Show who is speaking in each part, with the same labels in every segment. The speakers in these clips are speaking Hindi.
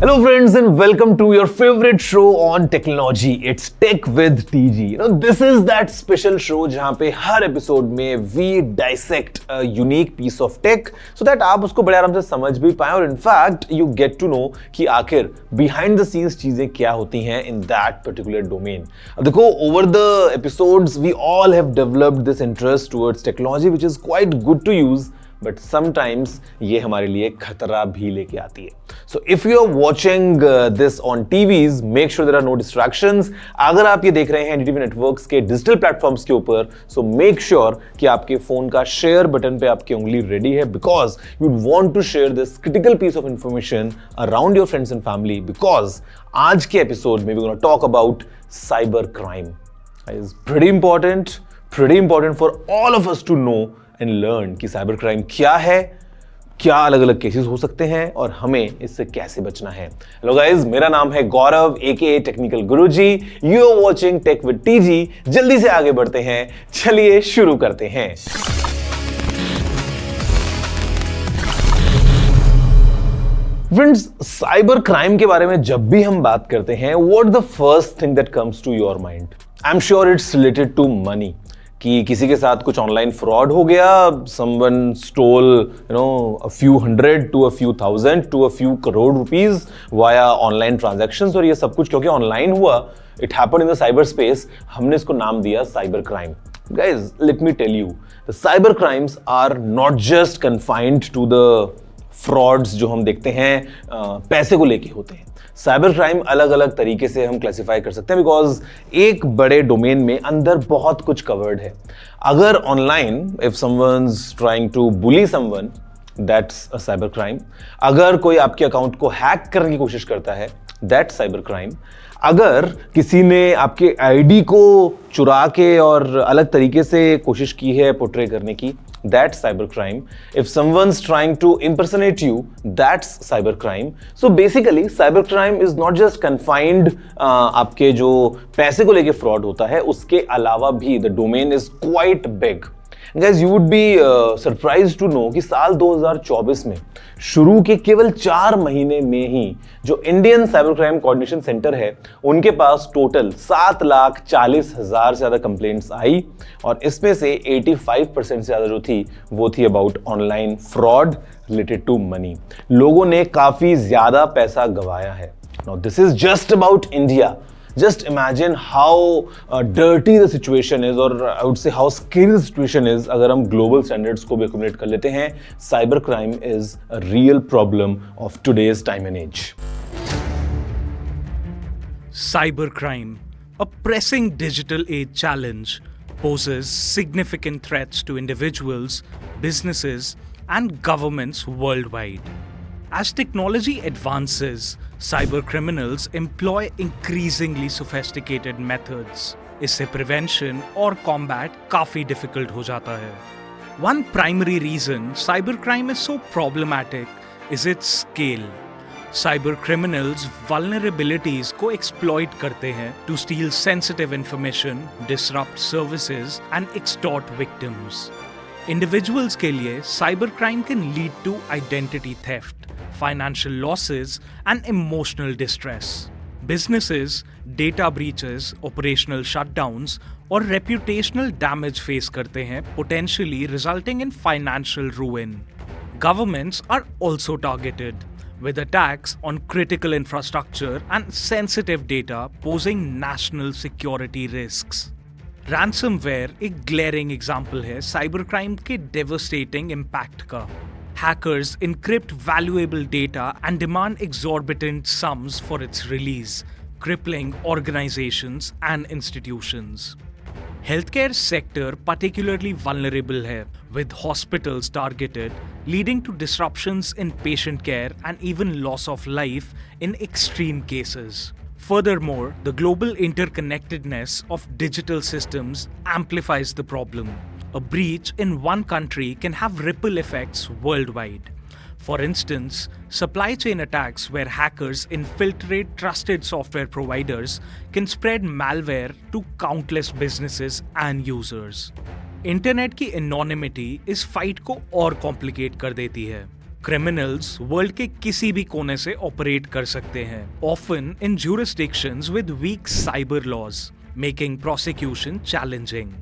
Speaker 1: Hello friends and welcome to your favorite show on technology. It's Tech with TG. This is that special show जहाँ पे हर एपिसोड में we dissect a unique piece of tech so that आप उसको बड़े आराम से समझ भी पाएं और in fact you get to know कि आखिर behind the scenes चीजें क्या होती हैं in that particular domain. अब देखो over the episodes we all have developed this interest towards technology which is quite good to use. But sometimes ये हमारे लिए खतरा भी लेके आती है. So if you are watching this on TVs make sure there are no distractions. अगर आप ये देख रहे हैं एनडीटीवी नेटवर्क्स के डिजिटल प्लेटफॉर्म्स के ऊपर सो मेक श्योर कि आपके फोन का शेयर बटन पे आपकी उंगली रेडी है because you want to share this critical piece of information around your friends and family because आज के एपिसोड में we gonna talk about cyber crime. Is pretty important for all of us to know and learn कि साइबर क्राइम क्या है, क्या अलग अलग केसेस हो सकते हैं और हमें इससे कैसे बचना है. हेलो गाइस, मेरा नाम है Gaurav A K technical Guruji. You are watching tech with TG. जल्दी से आगे बढ़ते हैं, चलिए शुरू करते हैं. फ्रेंड्स, साइबर क्राइम के बारे में जब भी हम बात करते हैं what the first thing that comes to your mind? I am sure it's related to money. कि किसी के साथ कुछ ऑनलाइन फ्रॉड हो गया, someone stole a few hundred to a few thousand to a few crore rupees via online transactions. और ये सब कुछ क्योंकि ऑनलाइन हुआ, it happened in the cyber space, हमने इसको नाम दिया cyber crime. Guys, let me tell you, the cyber crimes are not just confined to the frauds जो हम देखते हैं पैसे को लेके होते हैं. साइबर क्राइम अलग अलग तरीके से हम क्लासिफाई कर सकते हैं बिकॉज एक बड़े डोमेन में अंदर बहुत कुछ कवर्ड है. अगर online if someone's trying to bully someone that's a cyber crime. अगर कोई आपके अकाउंट को हैक करने की कोशिश करता है दैट्स साइबर क्राइम. अगर किसी ने आपके आईडी को चुरा के और अलग तरीके से कोशिश की है पोर्ट्रे करने की, that's cyber crime. If someone's trying to impersonate you, that's cyber crime. So basically cyber crime is not just confined आपके जो पैसे को लेके फ्रॉड होता है, उसके अलावा भी the domain is quite big. Guys, you would be surprised to know कि साल 2024 में शुरू के केवल 4 महीने में ही जो Indian cyber crime coordination centre है उनके पास टोटल 7,40,000 से ज़्यादा कंप्लेंट्स आई और इसमें से 85% से ज़्यादा जो थी वो थी about online fraud related to money. लोगों ने काफ़ी ज़्यादा पैसा गंवाया है. Now this is just about India. Just imagine how dirty the situation is, or I would say how scary the situation is. अगर हम global standards को भी accumulate कर लेते हैं, cyber crime is a real problem of today's time and age.
Speaker 2: Cybercrime, a pressing digital age challenge, poses significant threats to individuals, businesses, and governments worldwide. As technology advances, cybercriminals employ increasingly sophisticated methods. इससे prevention और combat काफी difficult हो जाता है. One primary reason cybercrime is so problematic is its scale. Cybercriminals vulnerabilities को exploit करते हैं to steal sensitive information, disrupt services, and extort victims. Individuals के लिए cybercrime can lead to identity theft, financial losses, and emotional distress. Businesses, data breaches, operational shutdowns, और reputational damage face करते हैं, potentially resulting in financial ruin. Governments are also targeted, with attacks on critical infrastructure and sensitive data posing national security risks. Ransomware एक glaring example है साइबर क्राइम के devastating impact का. Hackers encrypt valuable data and demand exorbitant sums for its release, crippling organizations and institutions. Healthcare sector particularly vulnerable है, with hospitals targeted, leading to disruptions in patient care and even loss of life in extreme cases. Furthermore, the global interconnectedness of digital systems amplifies the problem. A breach in one country can have ripple effects worldwide. For instance, supply chain attacks where hackers infiltrate trusted software providers can spread malware to countless businesses and users. Internet की एनोनिमिटी इस फाइट को और कॉम्प्लिकेट कर देती है. क्रिमिनल्स वर्ल्ड के किसी भी कोने से ऑपरेट कर सकते हैं, often in jurisdictions with weak cyber laws, making prosecution challenging.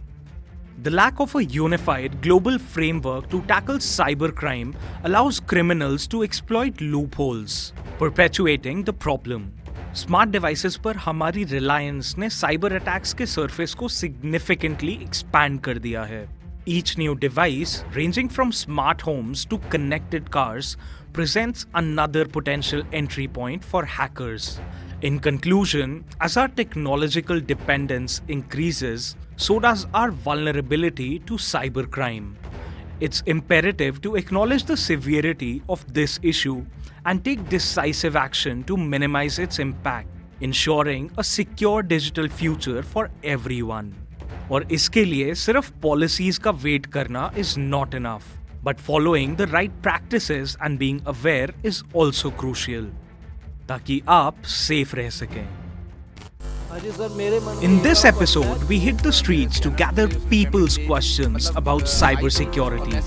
Speaker 2: The lack of a unified global framework to tackle cybercrime allows criminals to exploit loopholes, perpetuating the problem. Smart devices पर हमारी रिलायंस ने साइबर अटैक्स के सरफेस को सिग्निफिकेंटली एक्सपैंड कर दिया है. Each new device, ranging from smart homes to connected cars, presents another potential entry point for hackers. In conclusion, as our technological dependence increases, so does our vulnerability to cybercrime. It's imperative to acknowledge the severity of this issue and take decisive action to minimize its impact, ensuring a secure digital future for everyone. और इसके लिए सिर्फ पॉलिसीज का वेट करना is not enough, but following the right practices and being aware is also crucial, ताकि आप सेफ रह सकें. In this episode, we hit the streets to gather people's questions about cybersecurity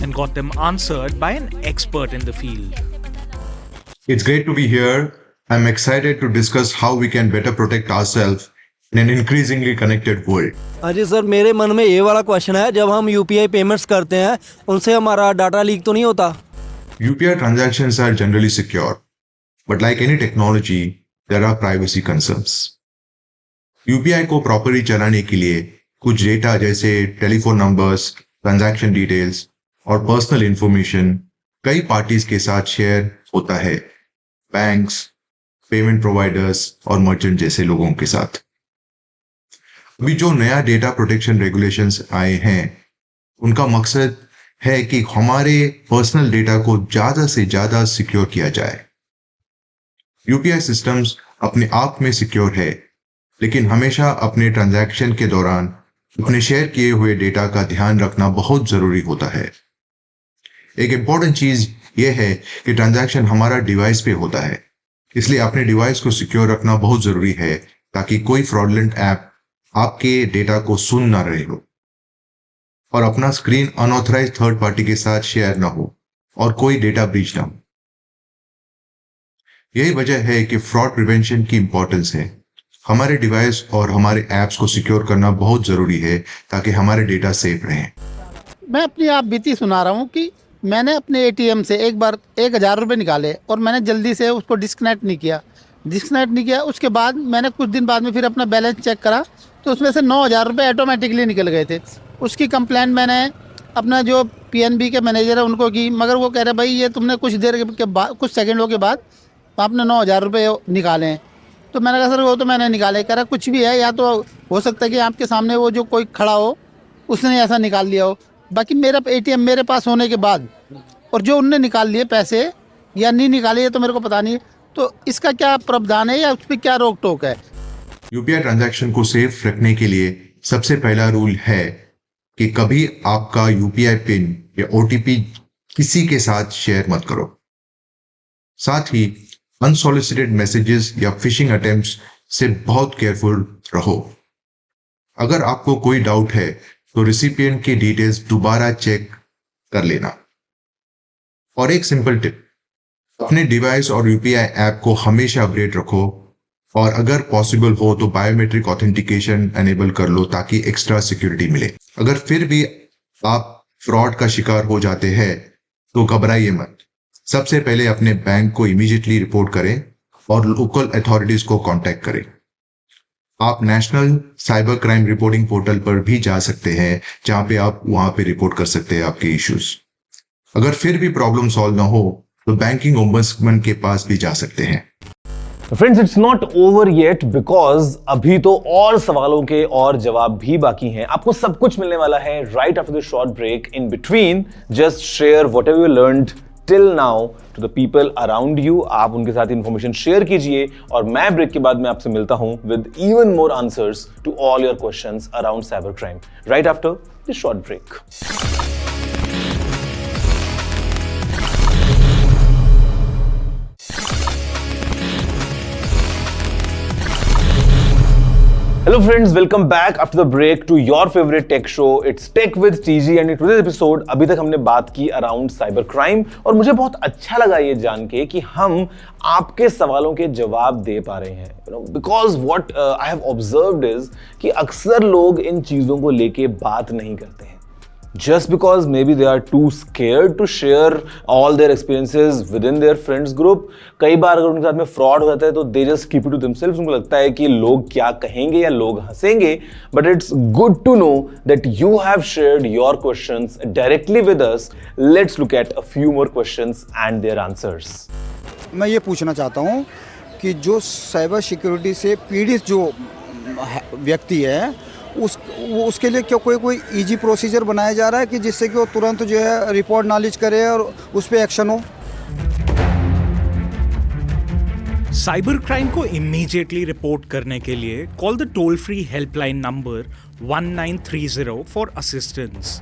Speaker 2: and got them answered by an expert in the field.
Speaker 3: It's great to be here. I'm excited to discuss how we can better protect ourselves in an increasingly connected world.
Speaker 4: अजी सर, मेरे मन में ये वाला क्वेश्चन है, जब हम यूपीआई पेमेंट्स करते हैं उनसे हमारा डाटा लीक तो नहीं होता?
Speaker 3: UPI transactions are generally secure, but like any technology, there are privacy concerns. UPI को प्रॉपरली चलाने के लिए कुछ डेटा जैसे टेलीफोन नंबर्स, ट्रांजैक्शन डिटेल्स और पर्सनल इंफॉर्मेशन कई पार्टीज के साथ शेयर होता है, बैंक्स, पेमेंट प्रोवाइडर्स और मर्चेंट जैसे लोगों के साथ. अभी जो नया डेटा प्रोटेक्शन रेगुलेशंस आए हैं, उनका मकसद है कि हमारे पर्सनल डेटा को ज्यादा से ज्यादा सिक्योर किया जाए. यूपीआई सिस्टम्स अपने आप में सिक्योर है, लेकिन हमेशा अपने ट्रांजैक्शन के दौरान अपने शेयर किए हुए डेटा का ध्यान रखना बहुत जरूरी होता है. एक इंपॉर्टेंट चीज यह है कि ट्रांजैक्शन हमारा डिवाइस पे होता है, इसलिए अपने डिवाइस को सिक्योर रखना बहुत जरूरी है ताकि कोई फ्रॉडलेंट ऐप आपके डेटा को सुन ना रहे हो और अपना स्क्रीन अनऑथराइज्ड थर्ड पार्टी के साथ शेयर ना हो और कोई डेटा ब्रीच ना हो. यही वजह है कि फ्रॉड प्रिवेंशन की इंपॉर्टेंस है. हमारे डिवाइस और हमारे ऐप्स को सिक्योर करना बहुत जरूरी है ताकि हमारे डेटा सेफ रहें.
Speaker 5: मैं अपनी आप बीती सुना रहा हूँ कि मैंने अपने एटीएम से एक बार 1000 रुपये निकाले और मैंने जल्दी से उसको डिस्कनेक्ट नहीं किया. उसके बाद मैंने कुछ दिन बाद में फिर अपना बैलेंस चेक करा तो उसमें से 9000 रुपये ऑटोमेटिकली निकल गए थे. उसकी कंप्लेंट मैंने अपना जो पीएनबी के मैनेजर है उनको की, मगर वो कह रहे भाई ये तुमने कुछ देर के बाद, कुछ सेकंडों के बाद आपने 9000 रुपये निकाले हैं. तो मैंने कहा सर वो तो मैंने निकाले. कह रहा कुछ भी है, या तो हो सकता है कि आपके सामने वो जो कोई खड़ा हो उसने ऐसा निकाल लिया हो. बाकी मेरा एटीएम मेरे पास होने के बाद और जो उनने निकाल लिए पैसे या नहीं निकाले ये तो मेरे को पता नहीं. तो इसका क्या प्रावधान है या उस पर क्या रोक टोक है?
Speaker 3: यूपीआई ट्रांजैक्शन को सेफ रखने के लिए सबसे पहला रूल है कि कभी आपका यूपीआई पिन या ओटीपी किसी के साथ शेयर मत करो. साथ ही अनसॉलिसिटेड मैसेजेस या फिशिंग अटेम्प्ट्स से बहुत केयरफुल रहो. अगर आपको कोई डाउट है तो रिसिपिएंट की डिटेल्स दोबारा चेक कर लेना. और एक सिंपल टिप, अपने डिवाइस और यूपीआई ऐप को हमेशा अपडेट रखो और अगर पॉसिबल हो तो बायोमेट्रिक ऑथेंटिकेशन एनेबल कर लो ताकि एक्स्ट्रा सिक्योरिटी मिले. अगर फिर भी आप फ्रॉड का शिकार हो जाते हैं तो घबराइए मत. सबसे पहले अपने बैंक को इमीडिएटली रिपोर्ट करें और लोकल अथॉरिटीज को कांटेक्ट करें. आप national cyber crime reporting portal पर भी जा सकते हैं जहां पे आप वहां पे रिपोर्ट कर सकते हैं आपके इश्यूज. अगर फिर भी प्रॉब्लम सॉल्व ना हो तो बैंकिंग ओम्बड्समैन के पास भी जा सकते हैं.
Speaker 1: Friends, it's not over yet because अभी तो और सवालों के और जवाब भी बाकी हैं. आपको सब कुछ मिलने वाला है right after the short break. In between just share whatever you learned till now to the people around you. आप उनके साथ इंफॉर्मेशन शेयर कीजिए और मैं ब्रेक के बाद में आपसे मिलता हूं with even more answers to all your questions around cyber crime right after the short break. Hello friends, welcome back after the break to your favorite tech show. It's Tech with TG and in today's episode अभी तक हमने बात की अराउंड साइबर क्राइम और मुझे बहुत अच्छा लगा ये जान के कि हम आपके सवालों के जवाब दे पा रहे हैं, because what I have observed is कि अक्सर लोग इन चीजों को लेके बात नहीं करते हैं just because maybe they are too scared to share all their experiences within their friends group. कई बार अगर उनके साथ में फ्रॉड हो जाता है तो they just keep it to themselves. उनको लगता है कि लोग क्या कहेंगे या लोग हंसेंगे. But it's good to know that you have shared your questions directly with us. Let's look at a few more questions and their answers.
Speaker 6: मैं ये पूछना चाहता हूँ कि जो साइबर सिक्योरिटी से पीड़ित जो व्यक्ति है उसके लिए क्या कोई इजी प्रोसीजर बनाया जा रहा है कि जिससे कि वो तुरंत जो है रिपोर्ट नॉलेज करे और उस पर एक्शन हो।
Speaker 2: साइबर क्राइम को इमीडिएटली रिपोर्ट करने के लिए call the toll free helpline number 1930 for assistance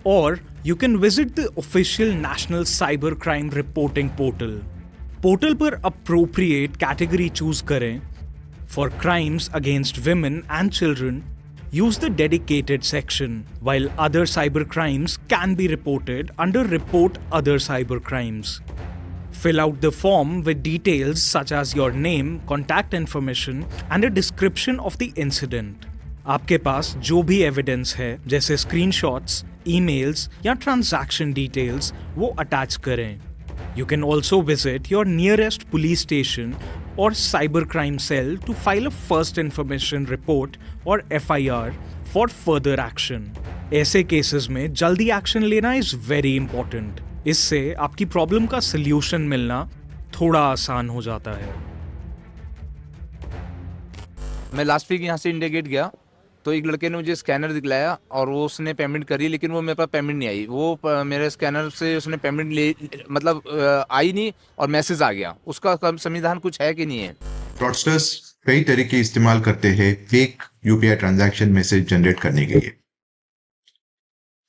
Speaker 2: और you can visit the official national cyber crime reporting portal पर अप्रोप्रिएट कैटेगरी चूज करें। For crimes against women and children use the dedicated section, while other cyber crimes can be reported under Report Other Cyber Crimes. Fill out the form with details such as your name, contact information and a description of the incident. आपके पास जो भी एविडेंस है जैसे स्क्रीनशॉट्स, ईमेल्स या ट्रांजैक्शन डिटेल्स वो अटैच करें। You can also visit your nearest police station or cybercrime cell to file a first information report or FIR for further action. ऐसे केसेस में जल्दी एक्शन लेना इज वेरी इंपॉर्टेंट। इससे आपकी प्रॉब्लम का सल्यूशन मिलना थोड़ा आसान हो जाता है।
Speaker 7: मैं लास्ट वीक यहाँ से इंडिया गेट गया तो एक लड़के ने मुझे स्कैनर दिखलाया और वो उसने पेमेंट करी, लेकिन वो मेरे पास पेमेंट नहीं आई। वो मेरे स्कैनर से उसने पेमेंट ले मतलब आई नहीं और मैसेज आ गया। उसका संविधान कुछ है कि नहीं है?
Speaker 3: फ्रॉडस्टर्स कई तरीके इस्तेमाल करते हैं fake UPI transaction message generate करने के लिए।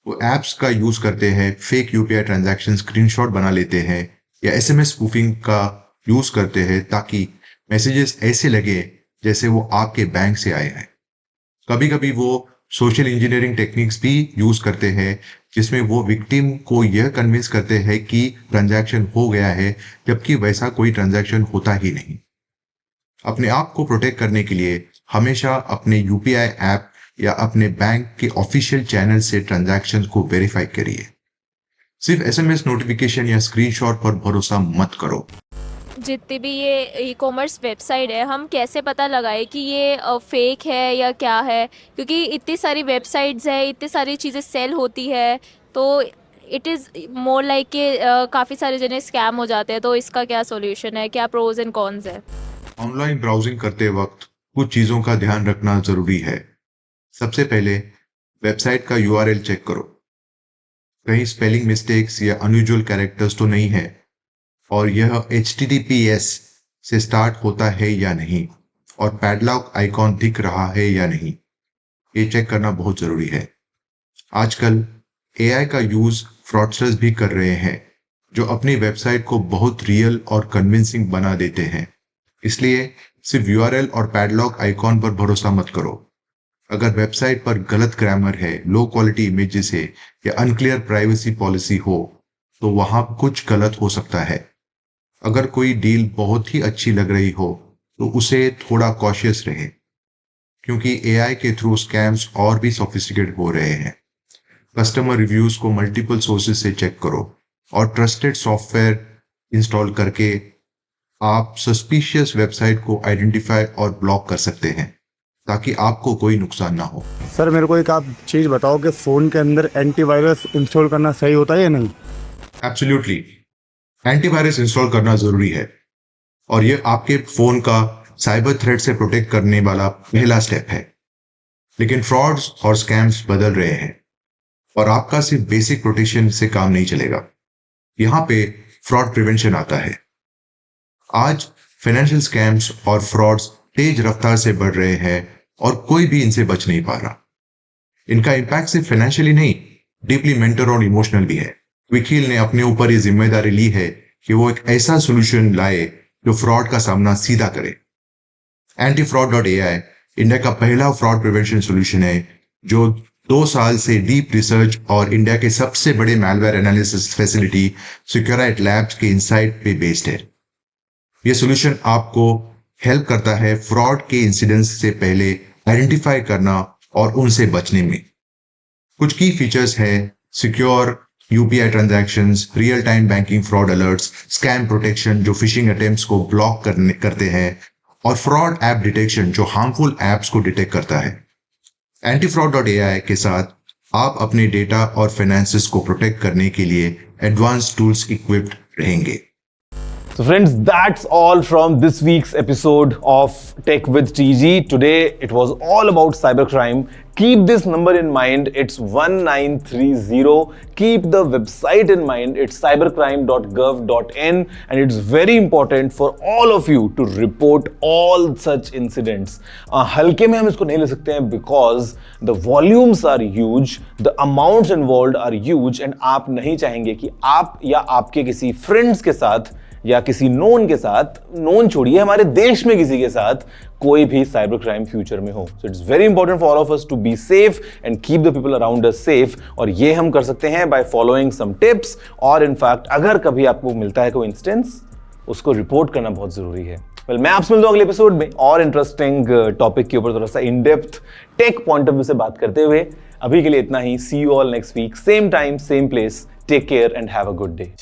Speaker 3: वो एप्स का यूज करते हैं, फेक यूपीआई ट्रांजैक्शन स्क्रीनशॉट बना लेते हैं या एसएमएस स्पूफिंग का यूज करते हैं ताकि मैसेजेस ऐसे लगे जैसे वो आपके बैंक से आए हैं। कभी कभी वो सोशल इंजीनियरिंग टेक्निक्स भी यूज करते हैं जिसमें वो विक्टिम को यह कन्विंस करते हैं कि ट्रांजैक्शन हो गया है, जबकि वैसा कोई ट्रांजैक्शन होता ही नहीं। अपने आप को प्रोटेक्ट करने के लिए हमेशा अपने यूपीआई ऐप या अपने बैंक के ऑफिशियल चैनल से ट्रांजैक्शन को वेरीफाई करिए। सिर्फ एसएमएस नोटिफिकेशन या स्क्रीनशॉट पर भरोसा मत करो।
Speaker 8: जितनी भी ये ई कॉमर्स वेबसाइट है, हम कैसे पता लगाए कि ये फेक है या क्या है? क्योंकि इतनी सारी वेबसाइट्स है, इतनी सारी चीज़ें सेल होती है, तो इट इज़ मोर लाइक कि काफ़ी सारे जने स्कैम हो जाते हैं। तो इसका क्या सॉल्यूशन है? क्या प्रोज एंड कॉन्स है?
Speaker 3: ऑनलाइन ब्राउजिंग करते वक्त कुछ चीजों का ध्यान रखना जरूरी है। सबसे पहले वेबसाइट का यूआरएल चेक करो, कहीं स्पेलिंग मिस्टेक्स या अनयूजुअल कैरेक्टर्स तो नहीं है, और यह HTTPS से स्टार्ट होता है या नहीं, और पैडलॉक आइकॉन दिख रहा है या नहीं, ये चेक करना बहुत जरूरी है। आजकल AI का यूज फ्रॉडस्टर्स भी कर रहे हैं जो अपनी वेबसाइट को बहुत रियल और कन्विंसिंग बना देते हैं। इसलिए सिर्फ URL और पैडलॉक आइकॉन पर भरोसा मत करो। अगर वेबसाइट पर गलत ग्रामर है, लो क्वालिटी इमेजेस है या अनक्लियर प्राइवेसी पॉलिसी हो तो वहां कुछ गलत हो सकता है। अगर कोई डील बहुत ही अच्छी लग रही हो तो उसे थोड़ा कॉशियस रहे, क्योंकि AI के थ्रू स्कैम्स और भी सोफिस्टिकेटेड हो रहे हैं। कस्टमर रिव्यूज को मल्टीपल सोर्सेज से चेक करो और ट्रस्टेड सॉफ्टवेयर इंस्टॉल करके आप सस्पिशियस वेबसाइट को आइडेंटिफाई और ब्लॉक कर सकते हैं ताकि आपको कोई नुकसान ना हो।
Speaker 9: सर मेरे को एक आप चीज़ बताओ कि फ़ोन के अंदर एंटीवायरस इंस्टॉल करना सही होता है या नहीं?
Speaker 3: एब्सोल्युटली, एंटीवायरस इंस्टॉल करना जरूरी है और यह आपके फोन का साइबर थ्रेट से प्रोटेक्ट करने वाला पहला स्टेप है। लेकिन फ्रॉड्स और स्कैम्स बदल रहे हैं और आपका सिर्फ बेसिक प्रोटेक्शन से काम नहीं चलेगा। यहाँ पे फ्रॉड प्रिवेंशन आता है। आज फाइनेंशियल स्कैम्स और फ्रॉड्स तेज रफ्तार से बढ़ रहे हैं और कोई भी इनसे बच नहीं पा रहा। इनका इम्पैक्ट सिर्फ फाइनेंशियली नहीं, डीपली मेंटल और इमोशनल भी है। क्विकहिल ने अपने ऊपर ये जिम्मेदारी ली है कि वो एक ऐसा सोल्यूशन लाए जो फ्रॉड का सामना सीधा करे। antifraud.ai इंडिया का पहला फ्रॉड प्रिवेंशन सॉल्यूशन है जो 2 साल से डीप रिसर्च और इंडिया के सबसे बड़े मैलवेयर एनालिसिस फैसिलिटी सिक्योराइट लैब्स के इनसाइट पे बेस्ड है। यह सॉल्यूशन आपको हेल्प करता है फ्रॉड के इंसिडेंट्स से पहले आइडेंटिफाई करना और उनसे बचने में। कुछ की फीचर्स है secure UPI transactions, real time banking fraud alerts, scam protection जो फिशिंग अटेम्प्ट्स को ब्लॉक करते हैं, और फ्रॉड ऐप डिटेक्शन जो हार्मफुल ऐप्स को डिटेक्ट करता है। antifraud.ai के साथ आप अपने डेटा और फाइनेंसेस को प्रोटेक्ट करने के लिए एडवांस टूल्स इक्विप्ड रहेंगे।
Speaker 1: So friends, that's all from this week's episode of Tech with TG. Today it was all about cybercrime. Keep this number in mind, it's 1930. Keep the website in mind, it's cybercrime.gov.in, and it's very important for all of you to report all such incidents. हल्के में हम इसको नहीं ले सकते हैं because the volumes are huge, the amounts involved are huge, and आप नहीं चाहेंगे कि आप या आपके किसी friends के साथ या किसी नोन के साथ, नोन छोड़िए हमारे देश में किसी के साथ कोई भी साइबर क्राइम फ्यूचर में हो। So it's very important for all of us to be safe and keep the people around us safe, और ये हम कर सकते हैं बाय फॉलोइंग सम टिप्स, और इनफैक्ट अगर कभी आपको मिलता है कोई इंस्टेंस, उसको रिपोर्ट करना बहुत जरूरी है। मैं आपसे मिलता हूं अगले एपिसोड में और इंटरेस्टिंग टॉपिक के ऊपर थोड़ा सा in depth tech point of view से बात करते हुए। अभी के लिए इतना ही। See you all next week, same time same place. Take care and have a good day.